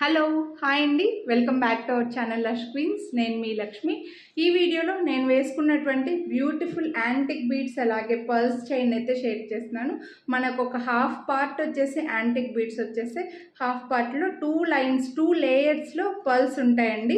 Hello hi అండి, welcome back to our channel lush queens. నేను మీ లక్ష్మి. ఈ వీడియోలో నేను వేసుకున్నటువంటి బ్యూటిఫుల్ యాంటిక్ బీడ్స్ అలాగే పర్ల్స్ చైన్ అయితే షేర్ చేస్తున్నాను. మనకు ఒక హాఫ్ పార్ట్ వచ్చేసి యాంటిక్ బీడ్స్ వచ్చేసి హాఫ్ పార్ట్లో 2 లేయర్స్లో పర్ల్స్ ఉంటాయండి.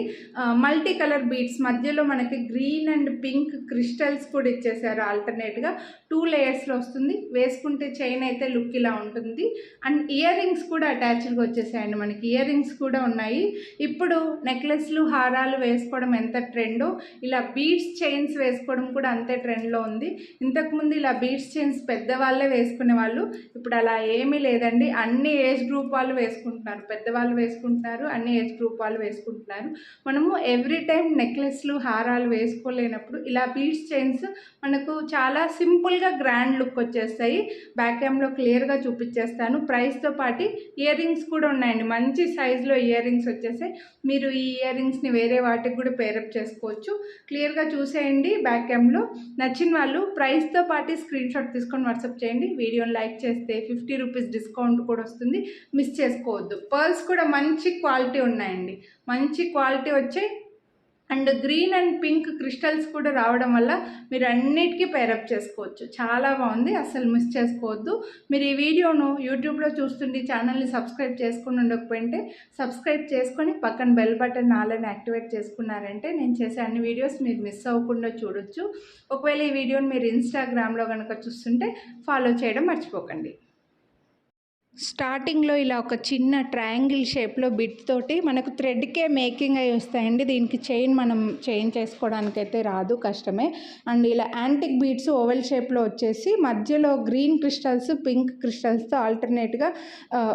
మల్టీ కలర్ బీడ్స్ మధ్యలో మనకి గ్రీన్ అండ్ పింక్ క్రిస్టల్స్ కూడా ఇచ్చేసారు. ఆల్టర్నేట్గా 2 లేయర్స్లో వస్తుంది. వేసుకుంటే చైన్ అయితే లుక్ ఇలా ఉంటుంది. అండ్ ఇయర్ రింగ్స్ కూడా అటాచ్డ్గా వచ్చేసాయండి. మనకి ఇయర్ రింగ్స్ కూడా ఉన్నాయి. ఇప్పుడు నెక్లెస్లు హారాలు వేసుకోవడం ఎంత ట్రెండో ఇలా బీడ్స్ చైన్స్ వేసుకోవడం కూడా అంతే ట్రెండ్లో ఉంది. ఇంతకుముందు ఇలా బీడ్స్ చైన్స్ పెద్దవాళ్ళే వేసుకునే వాళ్ళు, ఇప్పుడు అలా ఏమీ లేదండి. అన్ని ఏజ్ గ్రూప్ వాళ్ళు వేసుకుంటున్నారు, పెద్దవాళ్ళు వేసుకుంటున్నారు, అన్ని ఏజ్ గ్రూప్ వాళ్ళు వేసుకుంటున్నారు. మనము ఎవ్రీ టైం నెక్లెస్లు హారాలు వేసుకోలేనప్పుడు ఇలా బీడ్స్ చైన్స్ మనకు చాలా సింపుల్గా గ్రాండ్ లుక్ వచ్చేస్తాయి. బ్యాక్ క్యామ్లో క్లియర్గా చూపించేస్తాను. ప్రైస్తో పాటు ఇయర్ రింగ్స్ కూడా ఉన్నాయండి. మంచి సైజులో ఇయర్ రింగ్స్ వచ్చేసాయి. మీరు ఈ ఇయర్ రింగ్స్ని వేరే వాటికి కూడా పేరప్ చేసుకోవచ్చు. క్లియర్గా చూసేయండి. బ్యాక్ క్యామ్లో నచ్చిన వాళ్ళు ప్రైస్తో పాటు స్క్రీన్ షాట్ తీసుకొని వాట్సాప్ చేయండి. వీడియోని లైక్ చేస్తే 50 రూపీస్ డిస్కౌంట్ కూడా వస్తుంది. మిస్ చేసుకోవద్దు. పర్ల్స్ కూడా మంచి క్వాలిటీ ఉన్నాయండి, మంచి క్వాలిటీ వచ్చాయి. And green and pink crystals కూడా రావడం వల్ల మీరు అన్నిటికీ పేరప్ చేసుకోవచ్చు. చాలా బాగుంది, అసలు మిస్ చేసుకోవద్దు. మీరు ఈ వీడియోను యూట్యూబ్లో చూస్తుంటే ఛానల్ని సబ్స్క్రైబ్ చేసుకుని ఉండకపోయింటే సబ్స్క్రైబ్ చేసుకొని పక్కన బెల్ బటన్ ఆలని యాక్టివేట్ చేసుకున్నారంటే నేను చేసే అన్ని వీడియోస్ మీరు మిస్ అవ్వకుండా చూడొచ్చు. ఒకవేళ ఈ వీడియోని మీరు ఇన్స్టాగ్రామ్లో కనుక చూస్తుంటే ఫాలో చేయడం మర్చిపోకండి. స్టార్టింగ్లో ఇలా ఒక చిన్న ట్రయాంగిల్ షేప్లో బిట్ తోటి మనకు థ్రెడ్కే మేకింగ్ అయి వస్తాయండి. దీనికి చైన్ మనం చైన్ చేసుకోవడానికి అయితే రాదు, కష్టమే. అండ్ ఇలా యాంటిక్ బీడ్స్ ఓవెల్ షేప్లో వచ్చేసి మధ్యలో గ్రీన్ క్రిస్టల్స్ పింక్ క్రిస్టల్స్తో ఆల్టర్నేట్గా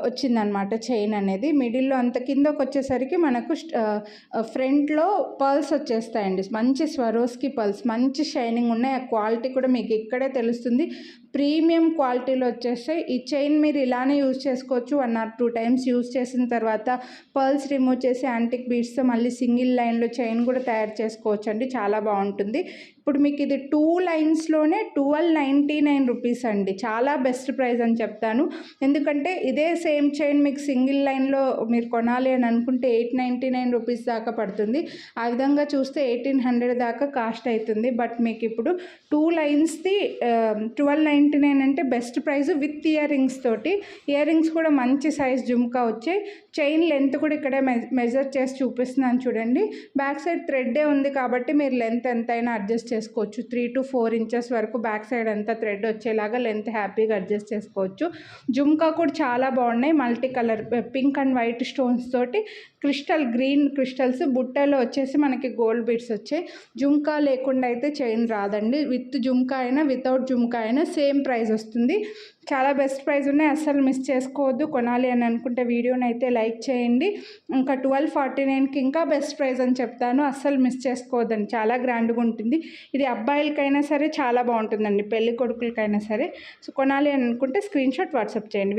వచ్చిందనమాట చైన్ అనేది. మిడిల్లో అంత కిందకు వచ్చేసరికి మనకు ఫ్రంట్లో పర్ల్స్ వచ్చేస్తాయండి. మంచి స్వరోస్కి పర్ల్స్ మంచి షైనింగ్ ఉన్నాయి. ఆ క్వాలిటీ కూడా మీకు ఇక్కడే తెలుస్తుంది. ప్రీమియం క్వాలిటీలో వచ్చేస్తాయి. ఈ చైన్ మీరు ఇలానే యూజ్ చేసుకోవచ్చు. 1 or 2 టైమ్స్ యూజ్ చేసిన తర్వాత పర్ల్స్ రిమూవ్ చేసి యాంటిక్ బీడ్స్తో మళ్ళీ సింగిల్ లైన్లో చైన్ కూడా తయారు చేసుకోవచ్చు అండి. చాలా బాగుంటుంది. ఇప్పుడు మీకు ఇది 2 లైన్స్లోనే 1299 రూపీస్ అండి. చాలా బెస్ట్ ప్రైస్ అని చెప్తాను. ఎందుకంటే ఇదే సేమ్ చైన్ మీకు సింగిల్ లైన్లో మీరు కొనాలి అని అనుకుంటే 899 రూపీస్ దాకా పడుతుంది. ఆ విధంగా చూస్తే 1800 దాకా కాస్ట్ అవుతుంది. బట్ మీకు ఇప్పుడు 2 లైన్స్ది 1299 అంటే best price with ear rings తోటి. ఇయర్ రింగ్స్ కూడా మంచి సైజ్ జుమ్కా వచ్చాయి. చైన్ లెంత్ కూడా ఇక్కడే మెజర్ చేసి చూపిస్తున్నాను చూడండి. బ్యాక్ సైడ్ థ్రెడ్డే ఉంది కాబట్టి మీరు లెంత్ ఎంతైనా అడ్జస్ట్ చేసుకోవచ్చు. 3 to 4 ఇంచెస్ వరకు బ్యాక్ సైడ్ అంతా థ్రెడ్ వచ్చేలాగా లెంత్ హ్యాపీగా అడ్జస్ట్ చేసుకోవచ్చు. జుమ్కా కూడా చాలా బాగున్నాయి. Multi colour pink and white stones తోటి క్రిస్టల్ గ్రీన్ క్రిస్టల్స్ బుట్టలో వచ్చేసి మనకి గోల్డ్ బీడ్స్ వచ్చాయి. జుమ్కా లేకుండా అయితే చైన్ రాదండి. విత్ జుమ్కా అయినా వితౌట్ జుమ్కా అయినా సేమ్ ప్రైస్ వస్తుంది. చాలా బెస్ట్ ప్రైస్ ఉన్నాయి, అస్సలు మిస్ చేసుకోవద్దు. కొనాలి అని అనుకుంటే వీడియోని అయితే లైక్ చేయండి. ఇంకా 1249కి ఇంకా బెస్ట్ ప్రైస్ అని చెప్తాను, అస్సలు మిస్ చేసుకోవద్దండి. చాలా గ్రాండ్గా ఉంటుంది. ఇది అబ్బాయిలకైనా సరే చాలా బాగుంటుందండి, పెళ్లి కొడుకులకైనా సరే. సో కొనాలి అని అనుకుంటే స్క్రీన్ షాట్ వాట్సాప్ చేయండి.